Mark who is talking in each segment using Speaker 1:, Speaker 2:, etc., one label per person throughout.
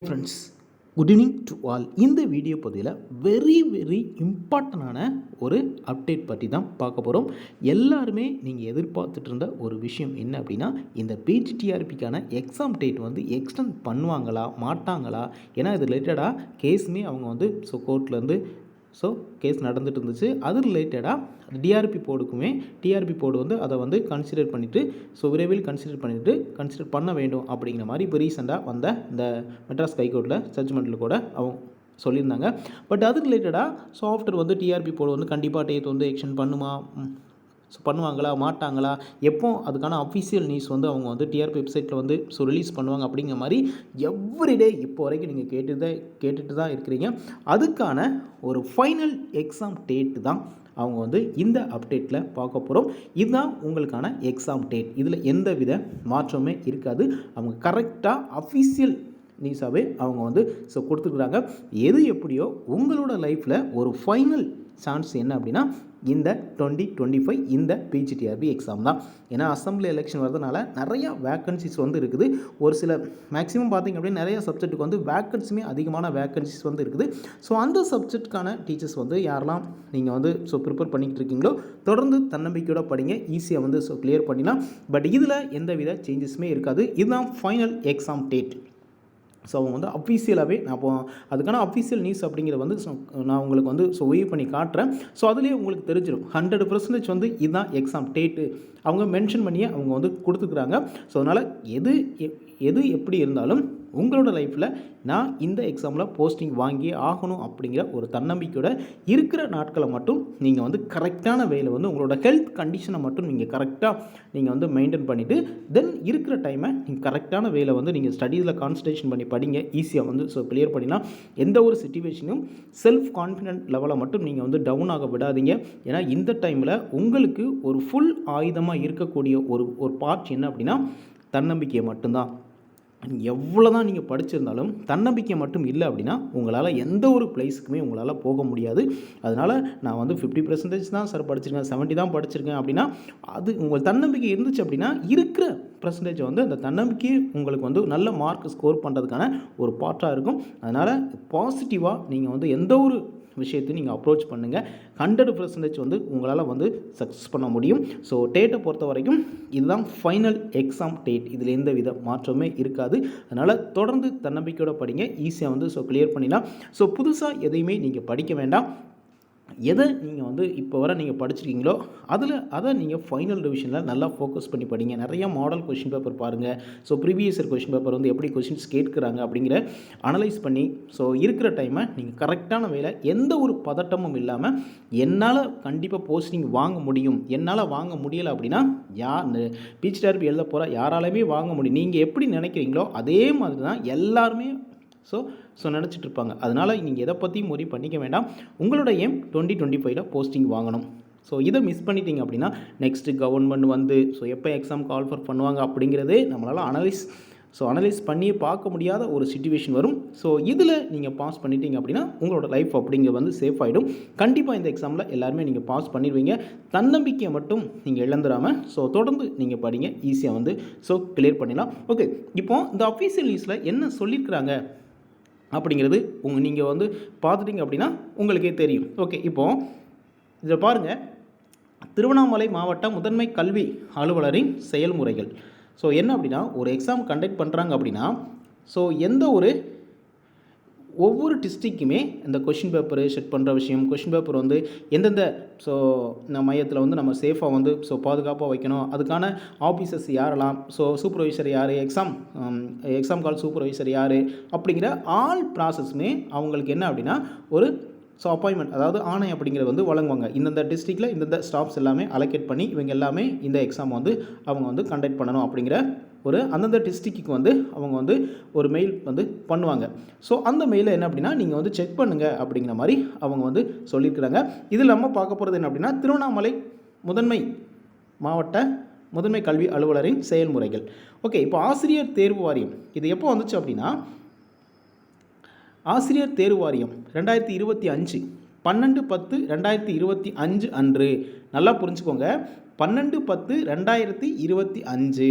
Speaker 1: Friends, good evening to all. இந்த video பதிவில் very இம்பார்ட்டண்டான ஒரு அப்டேட் பற்றி தான் பார்க்க போகிறோம். எல்லாருமே நீங்கள் எதிர்பார்த்துட்டு இருந்த ஒரு விஷயம் என்ன அப்படின்னா, இந்த பிஜிடிஆர்பிக்கான எக்ஸாம் டேட் வந்து எக்ஸ்டெண்ட் பண்ணுவாங்களா மாட்டாங்களா? ஏன்னா இது ரிலேட்டடாக கேஸுமே அவங்க வந்து கோர்ட்லேருந்து கேஸ் நடந்துட்டு இருந்துச்சு. அது ரிலேட்டடாக டிஆர்பி போர்டு வந்து அதை வந்து கன்சிடர் பண்ணிவிட்டு விரைவில் கன்சிடர் பண்ண வேண்டும் அப்படிங்கிற மாதிரி இப்போ ரீசெண்டாக வந்த இந்த மெட்ராஸ் ஹைகோர்ட்டில் ஜட்ஜ்மெண்ட்டில் கூட அவங்க சொல்லியிருந்தாங்க. பட் அது ரிலேட்டடாக ஆஃப்டர் வந்து டிஆர்பி போர்டு வந்து கண்டிப்பாக டேட் வந்து எக்ஸ்டெண்ட் பண்ணுவாங்களா மாட்டாங்களா, எப்போ அதுக்கான அஃபிஷியல் நியூஸ் வந்து அவங்க வந்து டிஆர்பி வெப்சைட்டில் வந்து ரிலீஸ் பண்ணுவாங்க அப்படிங்கிற மாதிரி எவ்ரிடே இப்போ வரைக்கும் நீங்கள் கேட்டுட்டு தான் இருக்கிறீங்க. அதுக்கான ஒரு ஃபைனல் எக்ஸாம் டேட்டு தான் அவங்க வந்து இந்த அப்டேட்டில் பார்க்க போகிறோம். இதுதான் உங்களுக்கான எக்ஸாம் டேட். இதில் எந்த வித மாற்றமே இருக்காது. அவங்க கரெக்டாக அஃபிஷியல் நியூஸாகவே அவங்க வந்து கொடுத்துருக்குறாங்க. எது எப்படியோ உங்களோட லைஃப்பில் ஒரு ஃபைனல் சான்ஸ் என்ன அப்படின்னா இந்த 2025 இந்த பிஜிடிஆர்பி எக்ஸாம் தான். ஏன்னா அசம்பிளி எலெக்ஷன் வரதுனால நிறையா வேக்கன்சிஸ் வந்து இருக்குது. ஒரு சில மேக்ஸிமம் பார்த்திங்க அப்படின்னா நிறைய சப்ஜெக்ட்டுக்கு வந்து வேக்கன்சியுமே அதிகமான வேக்கன்சிஸ் வந்து இருக்குது. அந்த சப்ஜெக்ட்டுக்கான டீச்சர்ஸ் வந்து யாரெல்லாம் நீங்கள் வந்து ப்ரிப்பேர் பண்ணிக்கிட்டு இருக்கீங்களோ தொடர்ந்து தன்னம்பிக்கையோட படிங்க. ஈஸியாக வந்து கிளியர் பண்ணிடலாம். பட் இதில் எந்த வித சேஞ்சஸுமே இருக்காது. இதுதான் ஃபைனல் எக்ஸாம் டேட். அவங்க வந்து அஃபீஷியலாகவே நான் அதுக்கான அஃபீஷியல் நியூஸ் அப்படிங்கிறத வந்து நான் உங்களுக்கு வந்து வெய்வ் பண்ணி காட்டுறேன். அதுலேயே உங்களுக்கு தெரிஞ்சிடும் 100% வந்து இதுதான் எக்ஸாம் டேட்டு அவங்க மென்ஷன் பண்ணியே அவங்க வந்து கொடுத்துக்கிறாங்க. அதனால் எது எப்படி இருந்தாலும் உங்களோட லைஃப்பில் நான் இந்த எக்ஸாமில் போஸ்டிங் வாங்கியே ஆகணும் அப்படிங்கிற ஒரு தன்னம்பிக்கையோட இருக்கிற நாட்களை மட்டும் நீங்கள் வந்து கரெக்டான வேலை வந்து உங்களோட ஹெல்த் கண்டிஷனை மட்டும் நீங்கள் கரெக்டாக நீங்கள் வந்து மெயின்டைன் பண்ணிவிட்டு தென் இருக்கிற டைமை நீங்கள் கரெக்டான வேலை வந்து நீங்கள் ஸ்டடீஸில் கான்சன்ட்ரேஷன் பண்ணி படிங்க. ஈஸியாக வந்து கிளியர் பண்ணிடலாம். எந்த ஒரு சிச்சுவேஷனும் செல்ஃப் கான்ஃபிடென்ட் லெவலை மட்டும் நீங்கள் வந்து டவுன் ஆக விடாதீங்க. ஏன்னா இந்த டைமில் உங்களுக்கு ஒரு ஃபுல் ஆயுதமாக இருக்கக்கூடிய ஒரு பார்ட் என்ன அப்படின்னா தன்னம்பிக்கை மட்டும்தான். எவ்வளோ தான் நீங்கள் படிச்சிருந்தாலும் தன்னம்பிக்கை மட்டும் இல்லை அப்படின்னா உங்களால் எந்த ஒரு பிளேஸுக்குமே உங்களால் போக முடியாது. அதனால் நான் வந்து 50% தான் சார் படிச்சிருக்கேன், 70 தான் படிச்சிருக்கேன் அப்படின்னா அது உங்கள் தன்னம்பிக்கை இருந்துச்சு அப்படின்னா இருக்கிற பர்சன்டேஜை வந்து அந்த தன்னம்பிக்கையை உங்களுக்கு வந்து நல்ல மார்க் ஸ்கோர் பண்ணுறதுக்கான ஒரு பார்ட்டாக இருக்கும். அதனால் பாசிட்டிவாக நீங்கள் வந்து எந்த ஒரு விஷயத்தையும் நீங்கள் அப்ரோச் பண்ணுங்கள். 100% வந்து உங்களால் வந்து சக்ஸஸ் பண்ண முடியும். டேட்டை பொறுத்த வரைக்கும் இதுதான் ஃபைனல் எக்ஸாம் டேட். இதில் எந்த வித மாற்றமே இருக்காது. அதனால் தொடர்ந்து தன்னம்பிக்கையோட படிங்க. ஈஸியாக வந்து கிளியர் பண்ணிடலாம். புதுசாக எதையுமே நீங்கள் படிக்க வேண்டாம். எதை நீங்கள் வந்து இப்போ வர நீங்கள் படிச்சிருக்கீங்களோ அதை நீங்கள் ஃபைனல் ரிவிஷனில் நல்லா ஃபோக்கஸ் பண்ணி படிங்க. நிறையா மாடல் கொஷின் பேப்பர் பாருங்கள். ப்ரீவியஸ் இயர் கொஷின் பேப்பர் வந்து எப்படி கொஷின்ஸ் கேட்குறாங்க அப்படிங்கிற அனலைஸ் பண்ணி இருக்கிற டைமை நீங்கள் கரெக்டான வேலை எந்த ஒரு பதட்டமும் இல்லாமல் என்னால் கண்டிப்பாக போஸ்டிங் வாங்க முடியும், என்னால் வாங்க முடியலை அப்படின்னா பிஜிடிஆர்பி எழுத போகிற யாராலுமே வாங்க முடியும். நீங்கள் எப்படி நினைக்கிறீங்களோ அதே மாதிரி தான் எல்லாருமே நினச்சிட்ருப்பாங்க. அதனால் நீங்கள் எதை பற்றியும் ஒரி பண்ணிக்க வேண்டாம். உங்களோட எய்ம் 2025 போஸ்டிங் வாங்கணும். இதை மிஸ் பண்ணிட்டீங்க அப்படின்னா நெக்ஸ்ட்டு கவர்மெண்ட் வந்து எப்போ எக்ஸாம் கால்ஃபர் பண்ணுவாங்க அப்படிங்கிறதே நம்மளால் அனலைஸ் பண்ணி பார்க்க முடியாத ஒரு சிச்சுவேஷன் வரும். இதில் நீங்கள் பாஸ் பண்ணிட்டீங்க அப்படின்னா உங்களோட லைஃப் அப்படிங்க வந்து சேஃப் ஆகிடும். கண்டிப்பாக இந்த எக்ஸாமில் எல்லாருமே நீங்கள் பாஸ் பண்ணிடுவீங்க. தன்னம்பிக்கையை மட்டும் நீங்கள் இழந்துடாமல் தொடர்ந்து நீங்கள் படிங்க. ஈஸியாக வந்து கிளியர் பண்ணிடலாம். ஓகே, இப்போது இந்த அஃபீஷியல் நியூஸில் என்ன சொல்லியிருக்கிறாங்க அப்படிங்கிறது நீங்கள் வந்து பார்த்துட்டிங்க அப்படின்னா உங்களுக்கே தெரியும். ஓகே, இப்போது இதில் பாருங்கள், திருவண்ணாமலை மாவட்ட முதன்மை கல்வி அலுவலரின் செயல்முறைகள். என்ன அப்படின்னா ஒரு எக்ஸாம் கண்டக்ட் பண்ணுறாங்க அப்படின்னா எந்த ஒவ்வொரு டிஸ்ட்ரிக்குமே இந்த கொஷின் பேப்பரு செட் பண்ணுற விஷயம், கொஷின் பேப்பர் வந்து எந்தெந்த இந்த மையத்தில் வந்து நம்ம சேஃபாக வந்து பாதுகாப்பாக வைக்கணும், அதுக்கான ஆஃபீஸர்ஸ் யாரெல்லாம், சூப்பர்வைசர் யார், எக்ஸாம் கால் சூப்பர்வைசர் யார் அப்படிங்கிற ஆல் ப்ராசஸுமே அவங்களுக்கு என்ன அப்படின்னா ஒரு அப்பாயின்மெண்ட், அதாவது ஆணை அப்படிங்கிறது வந்து வழங்குவாங்க. இந்தந்த டிஸ்ட்ரிக்டில் இந்தந்த ஸ்டாஃப்ஸ் எல்லாமே அலோகேட் பண்ணி இவங்க எல்லாமே இந்த எக்ஸாம் வந்து அவங்க வந்து கண்டக்ட் பண்ணணும் அப்படிங்கிற ஒரு அந்தந்த டிஸ்ட்ரிக்ட்டுக்கு வந்து அவங்க வந்து ஒரு மெயில் வந்து பண்ணுவாங்க. அந்த மெயிலை என்ன அப்படின்னா நீங்கள் வந்து செக் பண்ணுங்கள் அப்படிங்கிற மாதிரி அவங்க வந்து சொல்லியிருக்கிறாங்க. இதில் நம்ம பார்க்க போகிறது என்ன அப்படின்னா திருவண்ணாமலை மாவட்ட முதன்மை கல்வி அலுவலரின் செயல்முறைகள். ஓகே, இப்போ ஆசிரியர் தேர்வு வாரியம் இது எப்போ வந்துச்சு அப்படின்னா ஆசிரியர் தேர்வு வாரியம் 2025 12/10/2025 அன்று, நல்லா புரிஞ்சுக்கோங்க, 12/10/2025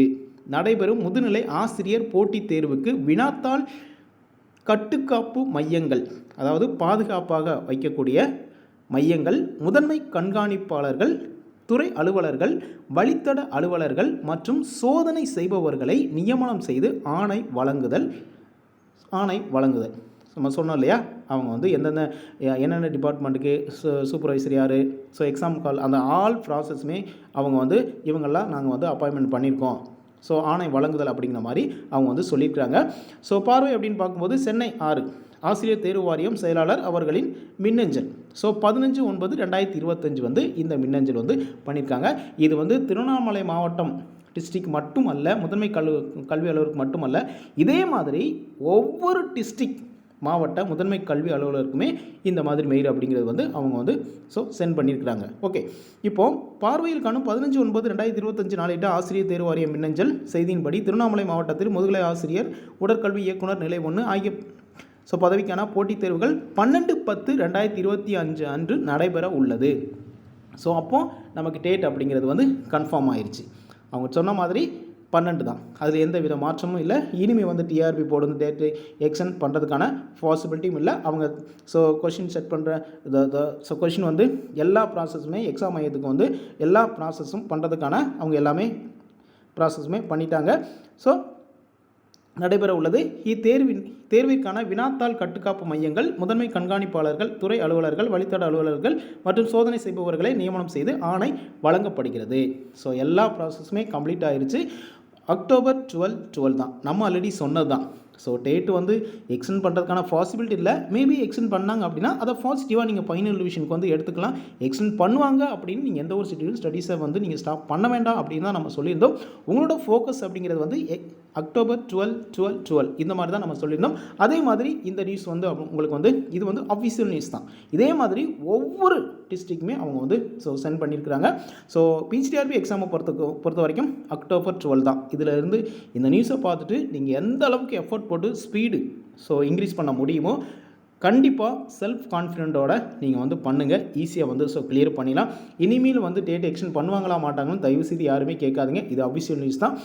Speaker 1: நடைபெறும் முதுநிலை ஆசிரியர் போட்டித் தேர்வுக்கு வினாத்தாள் கட்டுக்காப்பு மையங்கள், அதாவது பாதுகாப்பாக வைக்கக்கூடிய மையங்கள், முதன்மை கண்காணிப்பாளர்கள், துறை அலுவலர்கள், வழித்தட அலுவலர்கள் மற்றும் சோதனை செய்பவர்களை நியமனம் செய்து ஆணை வழங்குதல். நம்ம சொன்னோம் இல்லையா, அவங்க வந்து என்னென்ன டிபார்ட்மெண்ட்டுக்கு சூப்பர்வைசர் யார், ஸோ எக்ஸாம் கால் அந்த ஆல் ப்ராசஸுமே அவங்க வந்து இவங்கெல்லாம் நாங்கள் வந்து அப்பாயின்மெண்ட் பண்ணியிருக்கோம், ஸோ ஆணை வழங்குதல் அப்படிங்கிற மாதிரி அவங்க வந்து சொல்லியிருக்கிறாங்க. ஸோ பார்வை அப்படின்னு பார்க்கும்போது சென்னை 6 ஆசிரியர் தேர்வு வாரியம் செயலாளர் அவர்களின் மின்னஞ்சல். ஸோ 15/9/2025 வந்து இந்த மின்னஞ்சல் வந்து பண்ணியிருக்காங்க. இது வந்து திருவண்ணாமலை மாவட்டம் டிஸ்ட்ரிக்ட் மட்டுமல்ல, முதன்மை கல்வி அலுவலருக்கு மட்டுமல்ல, இதே மாதிரி ஒவ்வொரு டிஸ்ட்ரிக்ட் மாவட்ட முதன்மை கல்வி அலுவலருக்குமே இந்த மாதிரி மெயில் அப்படிங்கிறது வந்து அவங்க வந்து சென்ட் பண்ணியிருக்கிறாங்க. ஓகே, இப்போது பார்வையில் காணும் 15/9/2025 நாளிட்ட ஆசிரியர் தேர்வு வாரிய மின்னஞ்சல் செய்தியின்படி திருவண்ணாமலை மாவட்டத்தில் முதுகலை ஆசிரியர் உடற்கல்வி இயக்குனர் நிலை 1 ஆகிய பதவிக்கான போட்டித் தேர்வுகள் 12/10/2025 அன்று நடைபெற உள்ளது. ஸோ அப்போது நமக்கு டேட் அப்படிங்கிறது வந்து கன்ஃபார்ம் ஆயிடுச்சு. அவங்க சொன்ன மாதிரி 12 தான், அதில் எந்த வித மாற்றமும் இல்லை. இனிமேல் வந்து டிஆர்பி போர்டு டேட்டு எக்ஸ்டெண்ட் பண்ணுறதுக்கான பாசிபிலிட்டியும் இல்லை. அவங்க கொஷின் செட் பண்ணுற கொஷின் வந்து எல்லா ப்ராசஸுமே எக்ஸாம் மையத்துக்கு வந்து எல்லா ப்ராசஸும் பண்ணுறதுக்கான அவங்க எல்லாமே ப்ராசஸுமே பண்ணிட்டாங்க. ஸோ நடைபெற உள்ளது. தேர்விற்கான வினாத்தாள் கட்டுக்காப்பு மையங்கள், முதன்மை கண்காணிப்பாளர்கள், துறை அலுவலர்கள், வழித்தட அலுவலர்கள் மற்றும் சோதனை செய்பவர்களை நியமனம் செய்து ஆணை வழங்கப்படுகிறது. ஸோ எல்லா ப்ராசஸுமே கம்ப்ளீட் ஆயிடுச்சு. அக்டோபர் 12 தான், நம்ம ஆல்ரெடி சொன்னது தான். ஸோ டேட்டு வந்து எக்ஸ்டெண்ட் பண்ணுறதுக்கான பாசிபிலிட்டி இல்லை. மேபி எக்ஸ்டெண்ட் பண்ணாங்க அப்படின்னா அதை பாசிட்டிவாக நீங்கள் ஃபைனல் ரிவிஷனுக்கு வந்து எடுத்துக்கலாம். எக்ஸ்டெண்ட் பண்ணுவாங்க அப்படின்னு நீங்கள் எந்த ஒரு ஸ்டடீஸை வந்து நீங்கள் ஸ்டாப் பண்ண வேண்டாம் அப்படின்னு தான் நம்ம சொல்லியிருந்தோம். உங்களோட ஃபோக்கஸ் அப்படிங்கிறது வந்து அக்டோபர் 12 இந்த மாதிரி தான் நம்ம சொல்லியிருந்தோம். அதே மாதிரி இந்த நியூஸ் வந்து உங்களுக்கு வந்து இது வந்து அஃபிஷியல் நியூஸ் தான். இதே மாதிரி ஒவ்வொரு டிஸ்ட்ரிக்ட்டுமே அவங்க வந்து சென்ட் பண்ணியிருக்கிறாங்க. ஸோ பிஜிடிஆர்பி எக்ஸாமை பொறுத்த வரைக்கும் அக்டோபர் 12 தான். இதில் இருந்து இந்த நியூஸை பார்த்துட்டு நீங்கள் எந்த அளவுக்கு எஃபர்ட் போட்டு ஸ்பீடு இன்க்ரீஸ் பண்ண முடியுமோ கண்டிப்பாக செல்ஃப் கான்ஃபிடென்ட்டோட நீங்கள் வந்து பண்ணுங்கள். ஈஸியாக வந்து கிளியர் பண்ணிடலாம். இனிமேல் வந்து டேட் எக்ஸ்டெண்ட் பண்ணுவாங்களா மாட்டாங்கன்னு தயவுசெய்து யாருமே கேட்காதுங்க. இது அஃபிஷியல் நியூஸ் தான்.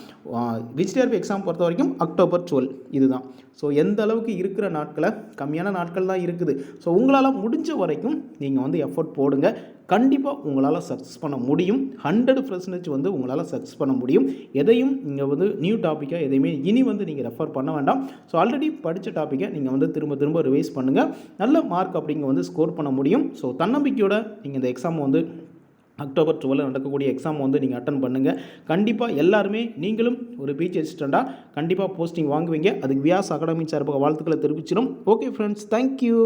Speaker 1: பிஜிடிஆர்பி எக்ஸாம் பொறுத்த வரைக்கும் அக்டோபர் 12 இதுதான். ஸோ எந்த அளவுக்கு இருக்கிற நாட்களை கம்மியான நாட்கள் தான் இருக்குது. ஸோ உங்களால் முடிஞ்ச வரைக்கும் நீங்கள் வந்து எஃபர்ட் போடுங்க. கண்டிப்பாக உங்களால் சக்ஸஸ் பண்ண முடியும். 100% வந்து உங்களால் சக்ஸஸ் பண்ண முடியும். எதையும் நீங்கள் வந்து நியூ டாப்பிக்காக எதையுமே இனி வந்து நீங்கள் ரெஃபர் பண்ண வேண்டாம். ஸோ ஆல்ரெடி படித்த டாப்பிக்கை நீங்கள் வந்து திரும்ப ரிவைஸ் பண்ணுங்கள். நல்ல மார்க் அப்படிங்க வந்து ஸ்கோர் பண்ண முடியும். ஸோ தன்னம்பிக்கையோட நீங்கள் இந்த எக்ஸாம் வந்து அக்டோபர் 12 நடக்கக்கூடிய எக்ஸாம் வந்து நீங்கள் அட்டன் பண்ணுங்கள். கண்டிப்பாக எல்லாருமே நீங்களும் ஒரு பிஜி அசிஸ்டண்ட்டாக கண்டிப்பாக போஸ்டிங் வாங்குவீங்க. அதுக்கு வியாஸ் அகாடமி சார்பாக வாழ்த்துக்களை தெரிவிச்சிடும். Okay friends, thank you.